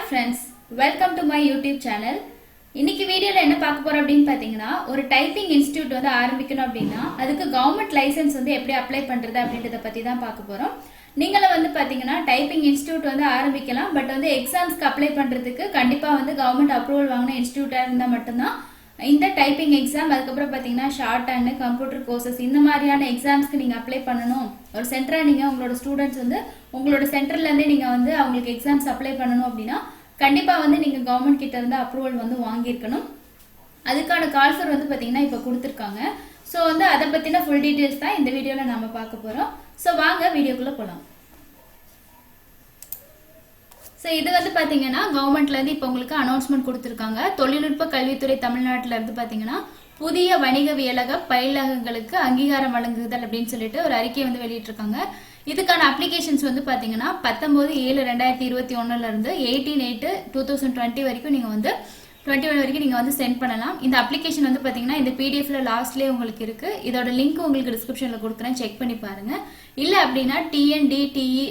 friends, welcome to my YouTube channel. இன்னைக்கு வீடியோல என்ன பார்க்க போறோம் அப்படினு பாத்தீங்கன்னா ஒரு டைப்பிங் இன்ஸ்டிடியூட் வந்து ஆரம்பிக்கணும் அப்படினா அதுக்கு கவர்மெண்ட் லைசென்ஸ் வந்து எப்படி அப்ளை பண்றது அப்படின்றத பத்தி தான் பார்க்க போறோம். நீங்களே வந்து பாத்தீங்கன்னா டைப்பிங் இன்ஸ்டிடியூட் வந்து ஆரம்பிக்கலாம். பட் வந்து எக்ஸாம்ஸ்க்கு அப்ளை பண்றதுக்கு கண்டிப்பா வந்து கவர்மெண்ட் அப்ரூவல் வாங்குன இன்ஸ்டிடியூட்டா இருந்தா மட்டும் தான் இந்த டைப்பிங் எக்ஸாம் அதுக்கு அப்புறம் பாத்தீங்கன்னா ஷார்ட் அண்ட் கம்ப்யூட்டர் கோர்சஸ் இந்த மாதிரியான எக்ஸாம்ஸ்க்கு நீங்க அப்ளை பண்ணனும். ஒரு சென்டரா நீங்க உங்களோட ஸ்டூடண்ட்ஸ் வந்து உங்களோட சென்டர்ல இருந்தே நீங்க வந்து அவங்களுக்கு எக்ஸாம்ஸ் அப்ளை பண்ணனும் அப்படினா கண்டிப்பா வந்து நீங்க கவர்மெண்ட் கிட்ட இருந்து அப்ரூவல் வந்து வாங்கி இருக்கணும். அதுக்கான கால்ஃபர் வந்து பாத்தீங்கன்னா இப்ப கொடுத்திருக்காங்க. சோ வந்து அத பத்தின ஃபுல் டீடைல்ஸ் தான் இந்த வீடியோல நாம பார்க்க போறோம். சோ வாங்க வீடியோக்குள்ள போலாம். சோ இது வந்து பாத்தீங்கன்னா கவர்மெண்ட்ல இருந்து இப்ப உங்களுக்கு அனௌன்ஸ்மென்ட் கொடுத்திருக்காங்க. தொழில்நுட்ப கல்வித்துறை தமிழ்நாட்டுல இருந்து பாத்தீங்கன்னா புதிய வணிகவியலக பயிலகங்களுக்கு அங்கீகாரம் வழங்குதல் அப்படின்னு சொல்லிட்டு ஒரு அறிக்கை வந்து வெளியிட்டிருக்காங்க. இதுக்கான அப்ளிகேஷன்ஸ் வந்து பாத்தீங்கன்னா 19/7/2021 இருந்து 18/8/2020 வரைக்கும் நீங்க வந்து 21 வரைக்கும் நீங்க வந்து சென்ட் பண்ணலாம். இந்த அப்ளிகேஷன் வந்து பாத்தீங்கன்னா இந்த பிடிஎஃப்ல லாஸ்ட்லயே உங்களுக்கு இருக்கு. இதோட லிங்க் உங்களுக்கு டிஸ்கிரிப்ஷன்ல கொடுக்குறேன், செக் பண்ணி பாருங்க. இல்ல அப்படின்னா tndte.gov.in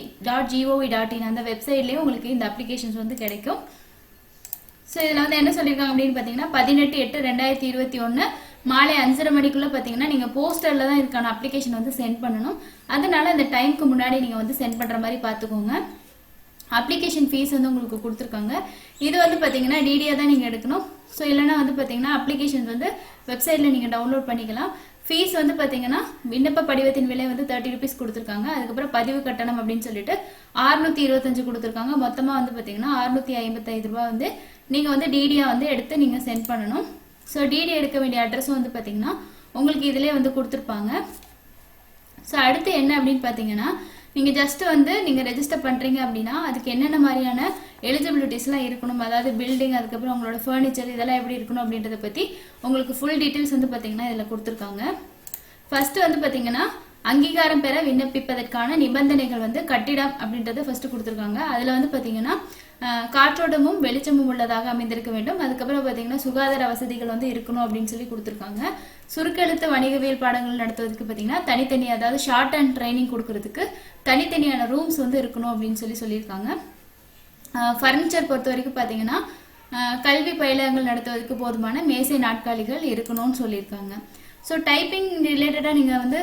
அந்த வெப்சைட்லயே உங்களுக்கு இந்த அப்ளிகேஷன்ஸ் வந்து கிடைக்கும். சோ இதுல வந்து என்ன சொல்லிருக்காங்க அப்படின்னு பாத்தீங்கன்னா 18/8/2021 மாலை 5:30 மணிக்குள்ள பாத்தீங்கன்னா நீங்க போஸ்டர்ல தான் இதுக்கான அப்ளிகேஷன் வந்து சென்ட் பண்ணணும். அதனால இந்த டைம்க்கு முன்னாடி நீங்க வந்து சென்ட் பண்ற மாதிரி பாத்துக்கோங்க. அப்ளிகேஷன் ஃபீஸ் வந்து உங்களுக்கு கொடுத்துருக்காங்க. இது வந்து பாத்தீங்கன்னா டிடியா தான் நீங்க எடுக்கணும். ஸோ இல்லைன்னா வந்து பாத்தீங்கன்னா அப்ளிகேஷன் வந்து வெப்சைட்ல நீங்க டவுன்லோட் பண்ணிக்கலாம். ஃபீஸ் வந்து பாத்தீங்கன்னா விண்ணப்ப படிவத்தின் விலை வந்து 30 ரூபீஸ் கொடுத்துருக்காங்க. அதுக்கப்புறம் பதிவு கட்டணம் அப்படின்னு சொல்லிட்டு 625 கொடுத்துருக்காங்க. மொத்தமா வந்து பாத்தீங்கன்னா 655 ரூபாய் வந்து நீங்க வந்து டிடியா வந்து எடுத்து நீங்க சென்ட் பண்ணணும். ஸோ டிடி எடுக்க வேண்டிய அட்ரஸும் வந்து பாத்தீங்கன்னா உங்களுக்கு இதுலயே வந்து கொடுத்துருப்பாங்க. ஸோ அடுத்து என்ன அப்படின்னு பாத்தீங்கன்னா நீங்க ஜஸ்ட் வந்து நீங்க ரெஜிஸ்டர் பண்றீங்க அப்படின்னா அதுக்கு என்னென்ன மாதிரியான எலிஜிபிலிட்டிஸ்லாம் இருக்கணும், அதாவது பில்டிங் அதுக்கப்புறம் உங்களோட ஃபர்னிச்சர் இதெல்லாம் எப்படி இருக்கணும் அப்படின்றத பத்தி உங்களுக்கு ஃபுல் டீடைல்ஸ் வந்து பாத்தீங்கன்னா இதுல கொடுத்துருக்காங்க. ஃபர்ஸ்ட் வந்து பாத்தீங்கன்னா அங்கீகாரம் பெற விண்ணப்பிப்பதற்கான நிபந்தனைகள் வந்து கட்டிடம் அப்படின்றத ஃபர்ஸ்ட் கொடுத்துருக்காங்க. அதுல வந்து பாத்தீங்கன்னா காற்றோட்டமும் வெளிச்சமும் உள்ளதாக அமைந்திருக்க வேண்டும். அதுக்கப்புறம் பாத்தீங்கன்னா சுகாதார வசதிகள் வந்து இருக்கணும் அப்படின்னு சொல்லி கொடுத்துருக்காங்க. சுருக்கெழுத்து வணிகவியல் பாடங்கள் நடத்துவதற்கு பாத்தீங்கன்னா தனித்தனி, அதாவது ஷார்ட் அண்ட் ட்ரைனிங் கொடுக்கறதுக்கு தனித்தனியான ரூம்ஸ் வந்து இருக்கணும் அப்படின்னு சொல்லியிருக்காங்க. ஃபர்னிச்சர் பொறுத்த வரைக்கும் பாத்தீங்கன்னா கல்வி பயிலகங்கள் நடத்துவதற்கு போதுமான மேசை நாட்காலிகள் இருக்கணும்னு சொல்லியிருக்காங்க. ஸோ டைப்பிங் ரிலேட்டடா நீங்க வந்து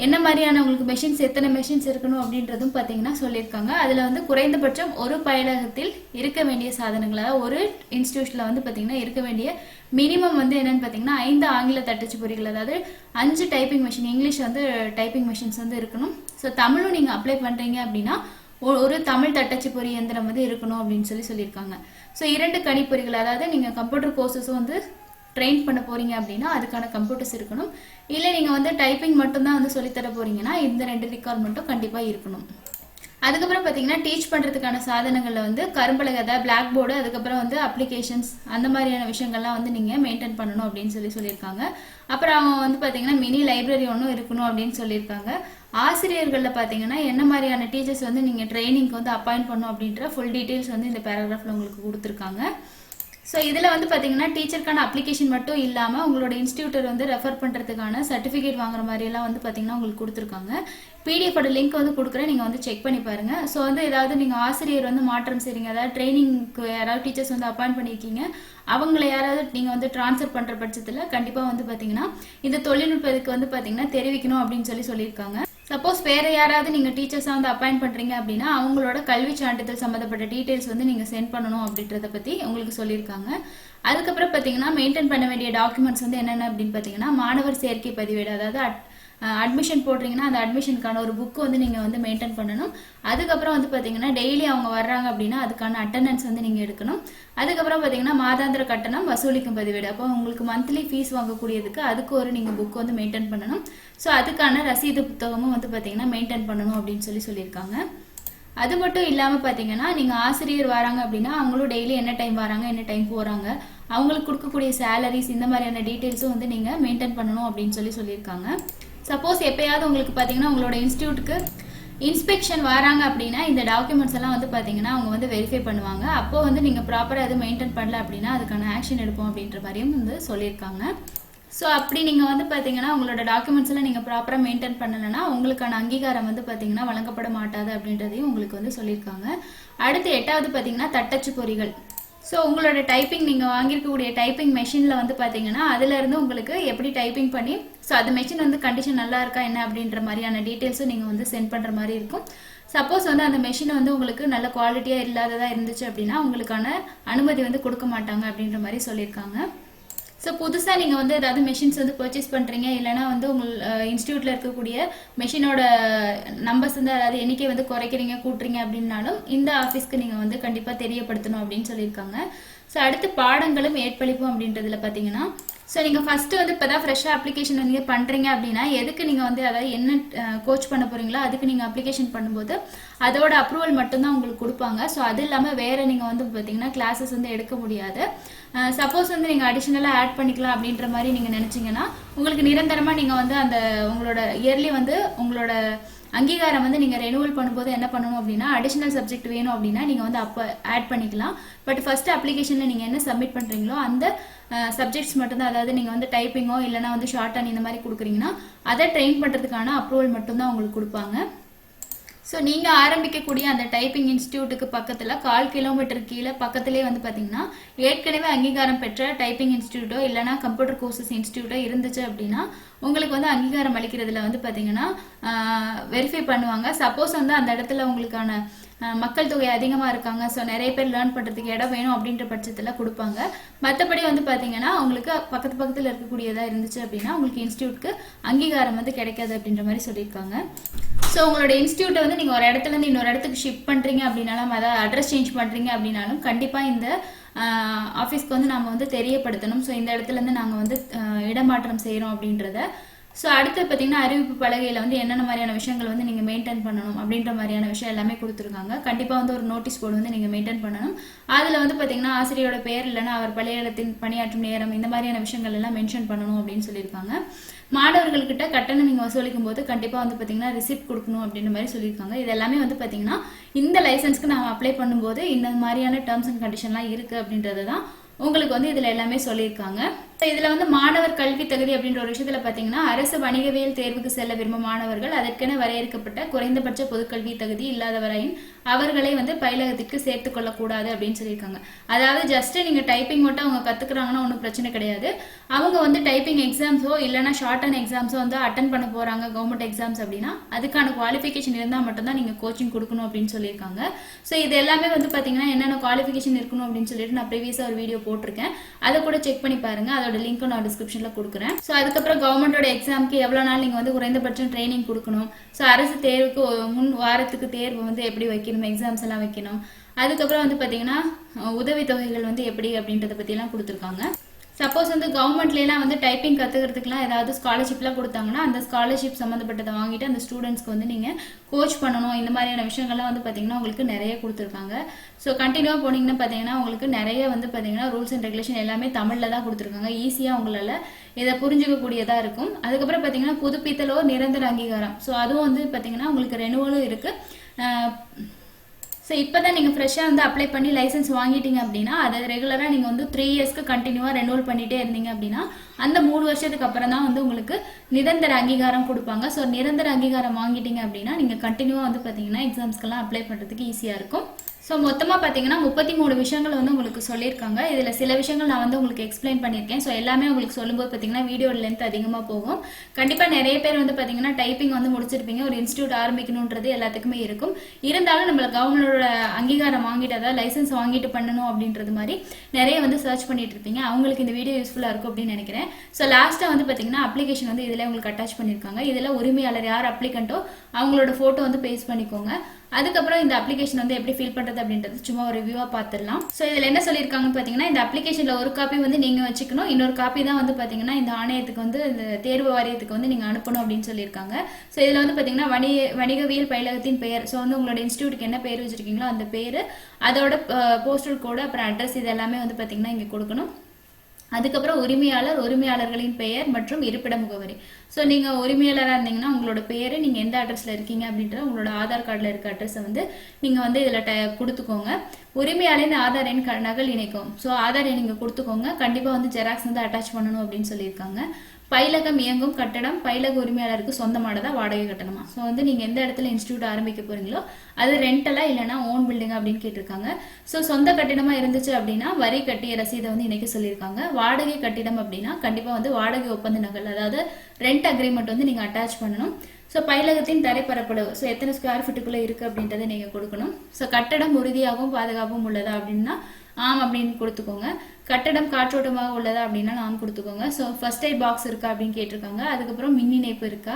என்ன மாதிரியான உங்களுக்கு மெஷின்ஸ், எத்தனை மெஷின்ஸ் இருக்கணும் அப்படின்றதும் பாத்தீங்கன்னா சொல்லியிருக்காங்க. அதுல வந்து குறைந்தபட்சம் ஒரு பயிலகத்தில் இருக்க வேண்டிய சாதனங்கள், அதாவது ஒரு இன்ஸ்டிடியூஷன்ல வந்து பாத்தீங்கன்னா இருக்க வேண்டிய மினிமம் வந்து என்னன்னு பாத்தீங்கன்னா 5 ஆங்கில தட்டச்சு பொறிகள், அதாவது 5 டைப்பிங் மெஷின், இங்கிலீஷ் வந்து டைப்பிங் மெஷின்ஸ் வந்து இருக்கணும். ஸோ தமிழும் நீங்க அப்ளை பண்றீங்க அப்படின்னா ஒரு தமிழ் தட்டச்சு பொறி இயந்திரம் வந்து இருக்கணும் அப்படின்னு சொல்லியிருக்காங்க. ஸோ 2 கணிப்பொறிகள், அதாவது நீங்க கம்ப்யூட்டர் கோர்சஸும் வந்து ட்ரெயின் பண்ண போறீங்க அப்படின்னா அதுக்கான கம்ப்யூட்டர்ஸ் இருக்கணும். இல்ல நீங்க வந்து டைப்பிங் மட்டும் தான் வந்து சொல்லித்தர போறீங்கன்னா இந்த 2 ரிக்வயர்மெண்ட்டும் கண்டிப்பா இருக்கணும். அதுக்கப்புறம் பாத்தீங்கன்னா டீச் பண்றதுக்கான சாதனங்கள்ல வந்து கரும்பலகை, அதாவது பிளாக் போர்டு, அதுக்கப்புறம் வந்து அப்ளிகேஷன்ஸ் அந்த மாதிரியான விஷயங்கள்லாம் வந்து நீங்க மெயின்டைன் பண்ணணும் அப்படின்னு சொல்லியிருக்காங்க. அப்புறம் அவங்க வந்து பாத்தீங்கன்னா மினி லைப்ரரி ஒன்றும் இருக்கணும் அப்படின்னு சொல்லியிருக்காங்க. ஆசிரியர்கள்ல பாத்தீங்கன்னா என்ன மாதிரியான டீச்சர்ஸ் வந்து நீங்க ட்ரைனிங்க்கு வந்து அப்பாயிண்ட் பண்ணணும் அப்படின்ற ஃபுல் டீடைல்ஸ் வந்து இந்த பேராகிராஃப்ல உங்களுக்கு கொடுத்துருக்காங்க. ஸோ இதில் வந்து பார்த்தீங்கன்னா டீச்சருக்கான அப்ளிகேஷன் மட்டும் இல்லாமல் உங்களோட இன்ஸ்டியூட்டர் வந்து ரெஃபர் பண்ணுறதுக்கான சர்டிஃபிகேட் வாங்குற மாதிரியெல்லாம் வந்து பார்த்தீங்கன்னா உங்களுக்கு கொடுத்துருக்காங்க. பிடிஎஃபோட லிங்க் வந்து கொடுக்குறேன், நீங்கள் வந்து செக் பண்ணி பாருங்க. ஸோ வந்து ஏதாவது நீங்கள் ஆசிரியர் வந்து மாற்றம் செய்றீங்க, அதாவது ட்ரைனிங்க்கு யாராவது டீச்சர்ஸ் வந்து அப்பாயிண்ட் பண்ணியிருக்கீங்க, அவங்கள யாராவது நீங்கள் வந்து ட்ரான்ஸ்ஃபர் பண்ணுற பட்சத்தில் கண்டிப்பாக வந்து பார்த்தீங்கன்னா இந்த தொழில்நுட்பத்துக்கு வந்து பார்த்தீங்கன்னா தெரிவிக்கணும் அப்படின்னு சொல்லியிருக்காங்க. சப்போஸ் வேற யாராவது நீங்க டீச்சர்ஸா வந்து அப்பாயிண்ட் பண்றீங்க அப்படின்னா அவங்களோட கல்வி சான்றிதழ் சம்பந்தப்பட்ட டீடைல்ஸ் வந்து நீங்க சென்ட் பண்ணணும் அப்படின்றத பத்தி உங்களுக்கு சொல்லியிருக்காங்க. அதுக்கப்புறம் பாத்தீங்கன்னா மெயின்டைன் பண்ண வேண்டிய டாக்குமெண்ட்ஸ் வந்து என்னென்ன அப்படின்னு பாத்தீங்கன்னா மாணவர் சேர்க்கை பதிவேடு, அதாவது அட்மிஷன் போடுறீங்கன்னா அந்த அட்மிஷனுக்கான ஒரு புக் வந்து நீங்க வந்து மெயின்டைன் பண்ணணும். அதுக்கப்புறம் வந்து பாத்தீங்கன்னா டெய்லி அவங்க வர்றாங்க அப்படின்னா அதுக்கான அட்டெண்டன்ஸ் வந்து நீங்க எடுக்கணும். அதுக்கப்புறம் பாத்தீங்கன்னா மாதாந்திர கட்டணம் வசூலிக்கும் பதிவேடு, அப்போ உங்களுக்கு மந்த்லி ஃபீஸ் வாங்கக்கூடியதுக்கு அதுக்கு ஒரு நீங்க புக் வந்து மெயின்டைன் பண்ணணும். ஸோ அதுக்கான ரசீது புத்தகமும் வந்து பாத்தீங்கன்னா மெயின்டைன் பண்ணணும் அப்படின்னு சொல்லியிருக்காங்க. அது மட்டும் இல்லாம பாத்தீங்கன்னா நீங்க ஆசிரியர் வராங்க அப்படின்னா அவங்களும் டெய்லி என்ன டைம் வராங்க, என்ன டைம் போறாங்க, அவங்களுக்கு கொடுக்கக்கூடிய சேலரிஸ் இந்த மாதிரியான டீடைல்ஸும் வந்து நீங்க மெயின்டைன் பண்ணணும் அப்படின்னு சொல்லியிருக்காங்க. சப்போஸ் எப்பயாவது உங்களுக்கு பாத்தீங்கன்னா உங்களோட இன்ஸ்டியூட்டுக்கு இன்ஸ்பெக்ஷன் வராங்க அப்படின்னா இந்த டாக்குமெண்ட்ஸ் எல்லாம் வந்து பாத்தீங்கன்னா அவங்க வந்து வெரிஃபை பண்ணுவாங்க. அப்போ வந்து நீங்க ப்ராப்பரா எதுவும் மெயின்டைன் பண்ணல அப்படின்னா அதுக்கான ஆக்ஷன் எடுப்போம் அப்படின்ற மாதிரியும் வந்து சொல்லியிருக்காங்க. ஸோ அப்படி நீங்கள் வந்து பார்த்தீங்கன்னா உங்களோட டாக்குமெண்ட்ஸில் நீங்கள் ப்ராப்பராக மெயின்டைன் பண்ணலைன்னா உங்களுக்கான அங்கீகாரம் வந்து பார்த்தீங்கன்னா வழங்கப்பட மாட்டாது அப்படின்றதையும் உங்களுக்கு வந்து சொல்லியிருக்காங்க. அடுத்து 8வது பார்த்தீங்கன்னா தட்டச்சு பொறிகள். ஸோ உங்களோட டைப்பிங் நீங்கள் வாங்கியிருக்கக்கூடிய டைப்பிங் மெஷினில் வந்து பார்த்தீங்கன்னா அதுலேருந்து உங்களுக்கு எப்படி டைப்பிங் பண்ணி ஸோ அது மெஷின் வந்து கண்டிஷன் நல்லா இருக்கா என்ன அப்படின்ற மாதிரியான டீட்டெயில்ஸும் நீங்கள் வந்து சென்ட் பண்ணுற மாதிரி இருக்கும். சப்போஸ் வந்து அந்த மெஷின் வந்து உங்களுக்கு நல்ல குவாலிட்டியாக இல்லாததாக இருந்துச்சு அப்படின்னா உங்களுக்கான அனுமதி வந்து கொடுக்க மாட்டாங்க அப்படின்ற மாதிரி சொல்லியிருக்காங்க. ஸோ புதுசாக நீங்கள் வந்து ஏதாவது மெஷின்ஸ் வந்து பர்ச்சேஸ் பண்ணுறீங்க, இல்லைனா வந்து உங்கள் இன்ஸ்டியூட்டில் இருக்கக்கூடிய மெஷினோட நம்பர்ஸ் வந்து அதாவது எண்ணிக்கை வந்து குறைக்கிறீங்க கூட்டுறீங்க அப்படின்னாலும் இந்த ஆஃபீஸ்க்கு நீங்கள் வந்து கண்டிப்பாக தெரியப்படுத்தணும் அப்படின்னு சொல்லியிருக்காங்க. ஸோ அடுத்து பாடங்களும் ஏற்பளிப்பும் அப்படின்றதுல பார்த்தீங்கன்னா ஸோ நீங்கள் ஃபஸ்ட்டு வந்து இப்போ தான் ஃப்ரெஷ்ஷாக அப்ளிகேஷன் நீங்கள் பண்ணுறீங்க அப்படின்னா எதுக்கு நீங்கள் வந்து அதாவது என்ன கோச் பண்ண போகிறீங்களோ அதுக்கு நீங்கள் அப்ளிகேஷன் பண்ணும்போது அதோட அப்ரூவல் மட்டும்தான் உங்களுக்கு கொடுப்பாங்க. ஸோ அது இல்லாமல் வேறு நீங்கள் வந்து பார்த்தீங்கன்னா கிளாஸஸ் வந்து எடுக்க முடியாது. சப்போஸ் வந்து நீங்கள் அடிஷ்னலாக ஆட் பண்ணிக்கலாம் அப்படின்ற மாதிரி நீங்கள் நினச்சிங்கன்னா உங்களுக்கு நிரந்தரமாக நீங்கள் வந்து அந்த உங்களோட இயர்லி வந்து உங்களோட அங்கீகாரம் வந்து நீங்கள் ரெனுவல் பண்ணும்போது என்ன பண்ணணும் அப்படின்னா அடிஷ்னல் சப்ஜெக்ட் வேணும் அப்படின்னா நீங்கள் வந்து அப்போ ஆட் பண்ணிக்கலாம். பட் ஃபஸ்ட்டு அப்ளிகேஷனில் நீங்கள் என்ன சப்மிட் பண்ணுறீங்களோ அந்த சப்ஜெக்ட்ஸ் மட்டும்தான், அதாவது நீங்கள் வந்து டைப்பிங்கோ இல்லைனா வந்து ஷார்ட் ஹேண்ட் இந்த மாதிரி கொடுக்குறீங்கன்னா அதை ட்ரெயின் பண்ணுறதுக்கான அப்ரூவல் மட்டும்தான் உங்களுக்கு கொடுப்பாங்க. ஸோ நீங்கள் ஆரம்பிக்கக்கூடிய அந்த டைப்பிங் இன்ஸ்டியூட்டுக்கு பக்கத்தில் 1/4 கிலோமீட்டர் கீழே பக்கத்துலேயே வந்து பார்த்தீங்கன்னா ஏற்கனவே அங்கீகாரம் பெற்ற டைப்பிங் இன்ஸ்டியூட்டோ இல்லைனா கம்ப்யூட்டர் கோர்சஸ் இன்ஸ்டியூட்டோ இருந்துச்சு அப்படின்னா உங்களுக்கு வந்து அங்கீகாரம் அளிக்கிறதுல வந்து பார்த்தீங்கன்னா வெரிஃபை பண்ணுவாங்க. சப்போஸ் வந்து அந்த இடத்துல உங்களுக்கான மக்கள் தொகை அதிகமாக இருக்காங்க, ஸோ நிறைய பேர் லேர்ன் பண்ணுறதுக்கு இடம் வேணும் அப்படின்ற பட்சத்தில் கொடுப்பாங்க. மற்றபடி வந்து பார்த்தீங்கன்னா உங்களுக்கு பக்கத்தில் இருக்கக்கூடியதாக இருந்துச்சு அப்படின்னா உங்களுக்கு இன்ஸ்டியூட்க்கு அங்கீகாரம் வந்து கிடைக்காது அப்படின்ற மாதிரி சொல்லியிருக்காங்க. ஸோ உங்களோட இன்ஸ்டியூட்டை வந்து நீங்கள் ஒரு இடத்துலேருந்து இன்னொரு இடத்துக்கு ஷிஃப்ட் பண்ணுறீங்க அப்படின்னாலும் அதாவது அட்ரஸ் சேஞ்ச் பண்ணுறீங்க அப்படின்னாலும் கண்டிப்பாக இந்த ஆஃபீஸ்க்கு வந்து நம்ம வந்து தெரியப்படுத்தணும். ஸோ இந்த இடத்துலேருந்து நாங்கள் வந்து இடமாற்றம் செய்கிறோம் அப்படின்றத. ஸோ அடுத்து பார்த்தீங்கன்னா அறிவிப்பு பலகையில் வந்து என்னென்ன மாதிரியான விஷயங்கள் வந்து நீங்கள் மெயின்டைன் பண்ணணும் அப்படின்ற மாதிரியான விஷயம் எல்லாமே கொடுத்துருக்காங்க. கண்டிப்பாக வந்து ஒரு நோட்டீஸ் போர்டு வந்து நீங்கள் மெயின்டைன் பண்ணணும். அதில் வந்து பார்த்தீங்கன்னா ஆசிரியரோட பேர் இல்லைன்னா அவர் பணியிடத்தின் பணியாற்றும் நேரம் இந்த மாதிரியான விஷயங்கள் எல்லாம் மென்ஷன் பண்ணணும் அப்படின்னு சொல்லியிருக்காங்க. மாணவர்கள்கிட்ட கட்டணம் நீங்கள் வசூலிக்கும் போது கண்டிப்பாக வந்து பார்த்தீங்கன்னா ரிசிப்ட் கொடுக்கணும் அப்படின்ற மாதிரி சொல்லியிருக்காங்க. இது எல்லாமே வந்து பார்த்தீங்கன்னா இந்த லைசன்ஸ்க்கு நம்ம அப்ளை பண்ணும்போது இந்த மாதிரியான டேர்ம்ஸ் அண்ட் கண்டிஷன்லாம் இருக்குது அப்படின்றது தான் உங்களுக்கு வந்து இதில் எல்லாமே சொல்லியிருக்காங்க. இதில் வந்து மாணவர் கல்வி தகுதி அப்படின்ற ஒரு விஷயத்தில் பார்த்தீங்கன்னா அரசு வணிகவியல் தேர்வுக்கு செல்ல விரும்பும் மாணவர்கள் அதற்கென வரையறுக்கப்பட்ட குறைந்தபட்ச பொதுக்கல்வி தகுதி இல்லாதவரையின் அவர்களை வந்து பயிலகத்திற்கு சேர்த்து கொள்ளக்கூடாது அப்படின்னு சொல்லியிருக்காங்க. அதாவது ஜஸ்ட் நீங்கள் டைப்பிங் மட்டும் அவங்க கற்றுக்குறாங்கன்னா ஒன்றும் பிரச்சனை கிடையாது. அவங்க வந்து டைப்பிங் எக்ஸாம்ஸோ இல்லைனா ஷார்ட் ஹேண்ட் எக்ஸாம்ஸோ வந்து அட்டன் பண்ண போகிறாங்க கவர்மெண்ட் எக்ஸாம்ஸ் அப்படின்னா அதுக்கான குவாலிஃபிகேஷன் இருந்தால் மட்டும்தான் நீங்கள் கோச்சிங் கொடுக்கணும் அப்படின்னு சொல்லியிருக்காங்க. ஸோ இது எல்லாமே வந்து பார்த்தீங்கன்னா என்னென்ன குவாலிஃபிகேஷன் இருக்கணும் அப்படின்னு சொல்லிட்டு நான் ப்ரீவியஸாக ஒரு வீடியோ போட்டிருக்கேன், அதை கூட செக் பண்ணி பாருங்க. அதோட லிங்க் நான் டிஸ்கிரிப்ஷனில் கொடுக்குறேன். ஸோ அதுக்கப்புறம் கவர்மெண்டோட எக்ஸாமுக்கு எவ்வளோ நாள் நீங்கள் வந்து குறைந்தபட்சம் ட்ரைனிங் கொடுக்கணும், ஸோ அரசு தேர்வுக்கு முன் வாரத்துக்கு தேர்வு வந்து எப்படி வைக்கணும், எக்ஸாம்ஸ் எல்லாம் வைக்கணும், அதுக்கப்புறம் வந்து பார்த்தீங்கன்னா உதவித்தொகைகள் வந்து எப்படி அப்படின்றத பற்றிலாம் கொடுத்துருக்காங்க. சப்போஸ் வந்து கவர்மெண்ட்லாம் வந்து டைப்பிங் கற்றுக்கிறதுக்குலாம் ஏதாவது ஸ்காலர்ஷிப்லாம் கொடுத்தாங்கன்னா அந்த ஸ்காலர்ஷிப் சம்மந்தப்பட்டதை வாங்கிட்டு அந்த ஸ்டூடெண்ட்ஸ்க்கு வந்து நீங்கள் கோச் பண்ணணும். இந்த மாதிரியான விஷயங்கள்லாம் வந்து பார்த்தீங்கன்னா உங்களுக்கு நிறைய கொடுத்துருக்காங்க. ஸோ கண்டினியூவாக போனீங்கன்னா பார்த்தீங்கன்னா உங்களுக்கு நிறைய வந்து பார்த்தீங்கன்னா ரூல்ஸ் அண்ட் ரெகுலேஷன் எல்லாமே தமிழில் தான் கொடுத்துருக்காங்க. ஈஸியாக உங்களால் இதை புரிஞ்சிக்கக்கூடியதாக இருக்கும். அதுக்கப்புறம் பார்த்தீங்கன்னா புதுப்பித்தலோ நிரந்தர அங்கீகாரம், ஸோ அதுவும் வந்து பார்த்தீங்கன்னா உங்களுக்கு ரெனுவலும் இருக்குது. ஸோ இப்போ தான் நீங்கள் ஃப்ரெஷ்ஷாக வந்து அப்ளை பண்ணி லைசன்ஸ் வாங்கிட்டீங்க அப்படின்னா அதை ரெகுலராக நீங்கள் வந்து 3 இயர்ஸ்க்கு கண்டினியூவாக ரெனுவல் பண்ணிகிட்டே இருந்தீங்க அப்படின்னா அந்த 3 வருஷத்துக்கு அப்புறம் தான் வந்து உங்களுக்கு நிரந்தர அங்கீகாரம் கொடுப்பாங்க. ஸோ நிரந்தர அங்கீகாரம் வாங்கிட்டீங்க அப்படின்னா நீங்கள் கண்டினியூவாக வந்து பார்த்தீங்கன்னா எக்ஸாம்ஸ்க்கெல்லாம் அப்ளை பண்ணுறதுக்கு ஈஸியாக இருக்கும். ஸோ மொத்தமாக பார்த்தீங்கன்னா 33 விஷயங்கள் வந்து உங்களுக்கு சொல்லியிருக்காங்க. இதில் சில விஷயங்கள் நான் வந்து உங்களுக்கு எக்ஸ்பிளைன் பண்ணியிருக்கேன். ஸோ எல்லாமே உங்களுக்கு சொல்லும்போது பார்த்தீங்கன்னா வீடியோட லென்த் அதிகமாக போகும். கண்டிப்பாக நிறைய பேர் வந்து பார்த்தீங்கன்னா டைப்பிங் வந்து முடிச்சிருப்பீங்க, ஒரு இன்ஸ்டியூட் ஆரம்பிக்கணுன்றது எல்லாத்துக்குமே இருக்கும். இருந்தாலும் நம்மள கவர்மெண்டோட அங்கீகாரம் வாங்கிட்டு அதாவது லைசன்ஸ் வாங்கிட்டு பண்ணணும் அப்படின்றது மாதிரி நிறைய வந்து சர்ச் பண்ணிட்டு இருப்பீங்க. அவங்களுக்கு இந்த வீடியோ யூஸ்ஃபுல்லாக இருக்கும் அப்படின்னு நினைக்கிறேன். ஸோ லாஸ்ட்டாக வந்து பார்த்தீங்கன்னா அப்ளிகேஷன் வந்து இதில் உங்களுக்கு அட்டாச் பண்ணியிருக்காங்க. இதில் உரிமையாளர் யார் அப்ளிகண்ட்டோ அவங்களோட ஃபோட்டோ வந்து பேஸ்ட் பண்ணிக்கோங்க. அதுக்கப்புறம் இந்த அப்ளிகேஷன் வந்து எப்படி ஃபில் பண்ணுறது அப்படின்றது சும்மா ஒரு ரிவ்யூவாக பார்த்துடலாம். ஸோ இதில் என்ன சொல்லியிருக்காங்கன்னு பார்த்தீங்கன்னா இந்த அப்ளிகேஷனில் ஒரு காப்பி வந்து நீங்கள் வச்சுக்கணும், இன்னொரு காப்பி தான் வந்து பார்த்தீங்கன்னா இந்த ஆணையத்துக்கு வந்து இந்த தேர்வு வாரியத்துக்கு வந்து நீங்கள் அனுப்பணும் அப்படின்னு சொல்லியிருக்காங்க. ஸோ இதில் வந்து பார்த்தீங்கன்னா வணிகவியல் பயிலகத்தின் பெயர், ஸோ வந்து உங்களோட இன்ஸ்டியூட்டுக்கு என்ன பேர் வச்சுருக்கீங்களோ அந்த பேர், அதோட போஸ்டல் கோடு, அப்புறம் அட்ரஸ், இது எல்லாமே வந்து பார்த்தீங்கன்னா இங்கே கொடுக்கணும். அதுக்கப்புறம் உரிமையாளர், உரிமையாளர்களின் பெயர் மற்றும் இருப்பிட முகவரி. ஸோ நீங்கள் உரிமையாளராக இருந்தீங்கன்னா உங்களோட பேர், நீங்கள் எந்த அட்ரஸில் இருக்கீங்க அப்படின்ற உங்களோட ஆதார் கார்டில் இருக்க அட்ரஸை வந்து நீங்கள் வந்து இதில் கொடுத்துக்கோங்க. உரிமையாளரின் ஆதார் எண் நகல் இணைக்கும். ஸோ ஆதார் எண் நீங்கள் கொடுத்துக்கோங்க. கண்டிப்பாக வந்து ஜெராக்ஸ் வந்து அட்டாச் பண்ணணும் அப்படின்னு சொல்லியிருக்காங்க. பயிலகம் இயங்கும் கட்டடம் பயிலக உரிமையாளருக்கு சொந்தமானதா, வாடகை கட்டணமா. ஸோ வந்து நீங்கள் எந்த இடத்துல இன்ஸ்டியூட் ஆரம்பிக்க போறீங்களோ அது ரெண்டலா இல்லைனா ஓன் பில்டிங் அப்படின்னு கேட்டிருக்காங்க. ஸோ சொந்த கட்டிடமா இருந்துச்சு அப்படின்னா வரி கட்டிய ரசீதை வந்து இணைக்க சொல்லியிருக்காங்க. வாடகை கட்டிடம் அப்படின்னா கண்டிப்பாக வந்து வாடகை ஒப்பந்த நகல், அதாவது ரெண்ட் அக்ரிமெண்ட் வந்து நீங்கள் அட்டாச் பண்ணணும். ஸோ பயிலகத்தின் தரைப்பரப்பளவு, ஸோ எத்தனை ஸ்கொயர் ஃபீட்டுக்குள்ளே இருக்குது அப்படின்றத நீங்கள் கொடுக்கணும். ஸோ கட்டடம் உறுதியாகவும் பாதுகாப்பும் உள்ளதா அப்படின்னா ஆம் அப்படின்னு கொடுத்துக்கோங்க. கட்டடம் காற்றோட்டமாக உள்ளதா அப்படின்னா நாம் கொடுத்துக்கோங்க. ஸோ ஃபர்ஸ்ட் எய்ட் பாக்ஸ் இருக்கா அப்படின்னு கேட்டிருக்காங்க. அதுக்கப்புறம் மின் இணைப்பு இருக்கா,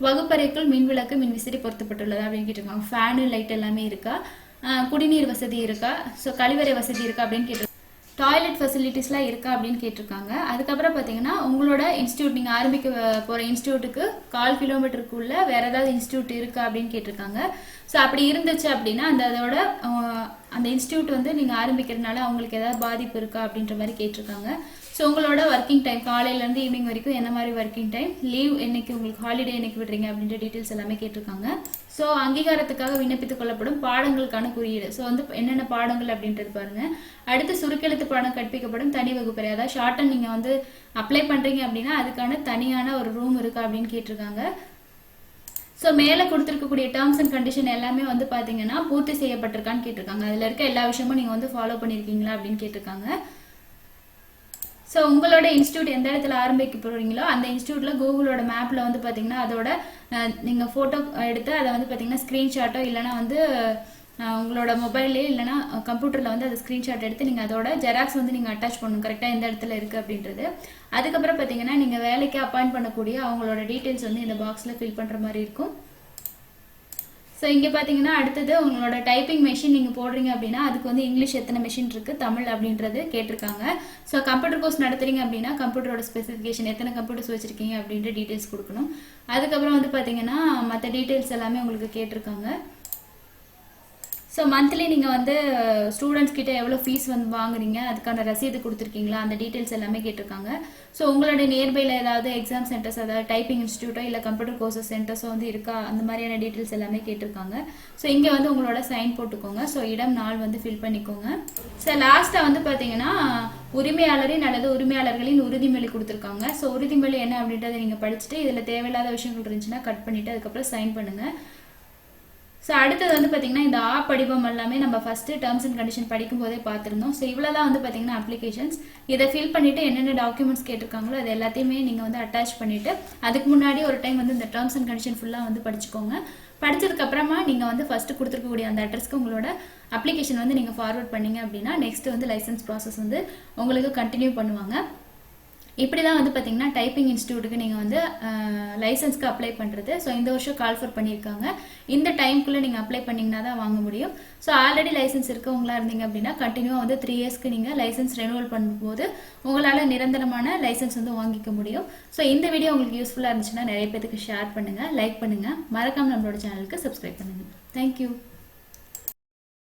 வகுப்பறைக்குள் மின் விளக்கு மின் விசிறி பொருத்தப்பட்டுள்ளதா அப்படின்னு கேட்டிருக்காங்க. ஃபேனு லைட் எல்லாமே இருக்கா, குடிநீர் வசதி இருக்கா, ஸோ கழிவறை வசதி இருக்கா அப்படின்னு கேட்டிருக்காங்க. டாய்லெட் ஃபெசிலிட்டிஸ்லாம் இருக்கா அப்படின்னு கேட்டிருக்காங்க. அதுக்கப்புறம் பார்த்தீங்கன்னா உங்களோட இன்ஸ்டியூட், நீங்கள் ஆரம்பிக்க போகிற இன்ஸ்டியூட்டுக்கு 1/4 கிலோமீட்டருக்குள்ள வேற ஏதாவது இன்ஸ்டியூட் இருக்கா அப்படின்னு கேட்டிருக்காங்க. ஸோ அப்படி இருந்துச்சு அப்படின்னா அந்த இன்ஸ்டியூட் வந்து நீங்கள் ஆரம்பிக்கிறதுனால அவங்களுக்கு ஏதாவது பாதிப்பு இருக்கா அப்படின்ற மாதிரி கேட்டிருக்காங்க. ஸோ உங்களோட ஒர்க்கிங் டைம் காலையிலேருந்து ஈவினிங் வரைக்கும் என்ன மாதிரி ஒர்க்கிங் டைம், லீவ் என்னைக்கு, உங்களுக்கு ஹாலிடே என்னைக்கு விடுறீங்க அப்படின்ற டீட்டெயில்ஸ் எல்லாமே கேட்டிருக்காங்க. ஸோ அங்கீகாரத்துக்காக விண்ணப்பித்துக் கொள்ளப்படும் பாடங்களுக்கான குறியீடு, ஸோ வந்து என்னென்ன பாடங்கள் அப்படின்றது பாருங்க. அடுத்து சுருக்கெழுத்து பாடம் கற்பிக்கப்படும் தனி வகுப்பறை, அதாவது ஷார்ட்டன் நீங்கள் வந்து அப்ளை பண்ணுறீங்க அப்படின்னா அதுக்கான தனியான ஒரு ரூம் இருக்கா அப்படின்னு கேட்டிருக்காங்க. ஸோ மேலே கொடுத்துருக்கக்கூடிய டேர்ம்ஸ் அண்ட் கண்டிஷன் எல்லாமே வந்து பார்த்தீங்கன்னா பூர்த்தி செய்யப்பட்டிருக்கான்னு கேட்டிருக்காங்க. அதில் இருக்க எல்லா விஷயமும் நீங்கள் வந்து ஃபாலோ பண்ணியிருக்கீங்களா அப்படின்னு கேட்டிருக்காங்க. ஸோ உங்களோட இன்ஸ்டியூட் எந்த இடத்துல ஆரம்பிக்க போகிறீங்களோ அந்த இன்ஸ்டியூட்டில் கூகுளோட மேப்பில் வந்து பார்த்தீங்கன்னா அதோட நீங்கள் ஃபோட்டோ எடுத்து அதை வந்து பார்த்தீங்கன்னா ஸ்க்ரீன்ஷாட்டோ இல்லைனா வந்து உங்களோட மொபைல்லே இல்லைனா கம்ப்யூட்டரில் வந்து அதை ஸ்க்ரீன்ஷாட் எடுத்து நீங்கள் அதோட ஜெராக்ஸ் வந்து நீங்கள் அட்டாச் பண்ணணும் கரெக்டாக எந்த இடத்துல இருக்குது அப்படின்றது. அதுக்கப்புறம் பார்த்தீங்கன்னா நீங்கள் வேலைக்கு அப்பாயிண்ட் பண்ணக்கூடிய அவங்களோட டீட்டெயில்ஸ் வந்து இந்த பாக்ஸில் ஃபில் பண்ணுற மாதிரி இருக்கும். ஸோ இங்கே பார்த்தீங்கன்னா அடுத்தது உங்களோட டைப்பிங் மெஷின் நீங்கள் போடுறீங்க அப்படின்னா அதுக்கு வந்து இங்கிலீஷ் எத்தனை மெஷின் இருக்குது, தமிழ் அப்படின்றது கேட்டிருக்காங்க. ஸோ கம்ப்யூட்டர் கோர்ஸ் நடத்துறீங்க அப்படின்னா கம்ப்யூட்டரோட ஸ்பெசிஃபிகேஷன், எத்தனை கம்ப்யூட்டர்ஸ் வச்சுருக்கீங்க அப்படின்ற டீட்டெயில்ஸ் கொடுக்கணும். அதுக்கப்புறம் வந்து பார்த்தீங்கன்னா மற்ற டீட்டெயில்ஸ் எல்லாமே உங்களுக்கு கேட்டிருக்காங்க. ஸோ மந்த்லி நீங்கள் வந்து ஸ்டூடெண்ட்ஸ் கிட்ட எவ்வளோ ஃபீஸ் வந்து வாங்குறீங்க, அதுக்கான ரசீது கொடுத்துருக்கீங்களா, அந்த டீட்டெயில்ஸ் எல்லாமே கேட்டிருக்காங்க. ஸோ உங்களோட நியர்பையில் ஏதாவது எக்ஸாம் சென்டர்ஸ், அதாவது டைப்பிங் இன்ஸ்டியூட்டோ இல்லை கம்ப்யூட்டர் கோர்சஸ் சென்டர்ஸோ வந்து இருக்கா, அந்த மாதிரியான டீட்டெயில்ஸ் எல்லாமே கேட்டிருக்காங்க. ஸோ இங்கே வந்து உங்களோட சைன் போட்டுக்கோங்க. ஸோ இடம் நாள் வந்து ஃபில் பண்ணிக்கோங்க. ஸோ லாஸ்ட்டாக வந்து பார்த்தீங்கன்னா உரிமையாளரின் அல்லது உரிமையாளர்களின் உறுதிமொழி கொடுத்துருக்காங்க. ஸோ உறுதிமொழி என்ன அப்படின்றத நீங்கள் படிச்சுட்டு இதில் தேவையில்லாத விஷயங்கள் இருந்துச்சுன்னா கட் பண்ணிவிட்டு அதுக்கப்புறம் சைன் பண்ணுங்கள். ஸோ அடுத்தது வந்து பார்த்தீங்கன்னா இந்த படிவம் எல்லாமே நம்ம ஃபஸ்ட்டு டேர்ம்ஸ் அண்ட் கண்டிஷன் படிக்கும் போதே பார்த்துருந்தோம். ஸோ இவ்வளோ தான் வந்து பார்த்தீங்கன்னா அப்ளிகேஷன்ஸ். இதை ஃபில் பண்ணிவிட்டு என்னென்ன டாக்குமெண்ட்ஸ் கேட்டிருக்காங்களோ அது எல்லாத்தையுமே நீங்கள் வந்து அட்டாச் பண்ணிவிட்டு அதுக்கு முன்னாடி ஒரு டைம் வந்து இந்த டேர்ம்ஸ் அண்ட் கண்டிஷன் ஃபுல்லாக வந்து படிச்சுக்கோங்க. படிச்சதுக்கப்புறமா நீங்கள் வந்து ஃபஸ்ட்டு கொடுத்துருக்கக்கூடிய அந்த அட்ரஸ்க்கு உங்களோட அப்ளிகேஷன் வந்து நீங்கள் ஃபார்வர்ட் பண்ணீங்க அப்படின்னா நெக்ஸ்ட் வந்து லைசன்ஸ் ப்ராசஸ் வந்து உங்களுக்கு கண்டினியூ பண்ணுவாங்க. இப்படி தான் வந்து பார்த்தீங்கன்னா டைப்பிங் இன்ஸ்டியூட்டுக்கு நீங்கள் வந்து லைசன்ஸ்க்கு அப்ளை பண்ணுறது. ஸோ இந்த வருஷம் கால் ஃபர் பண்ணியிருக்காங்க. இந்த டைம்குள்ளே நீங்கள் அப்ளை பண்ணிங்கன்னா தான் வாங்க முடியும். ஸோ ஆல்ரெடி லைசன்ஸ் இருக்கவங்களா இருந்தீங்க அப்படின்னா கண்டினியூவாக வந்து 3 இயர்ஸ்க்கு நீங்கள் லைசன்ஸ் ரெனுவல் பண்ணும்போது உங்களால் நிரந்தரமான லைசன்ஸ் வந்து வாங்கிக்க முடியும். ஸோ இந்த வீடியோ உங்களுக்கு யூஸ்ஃபுல்லாக இருந்துச்சுன்னா நிறைய பேருக்கு ஷேர் பண்ணுங்கள், லைக் பண்ணுங்கள், மறக்காமல் நம்மளோட சேனலுக்கு சப்ஸ்கிரைப் பண்ணுங்கள். தேங்க்யூ.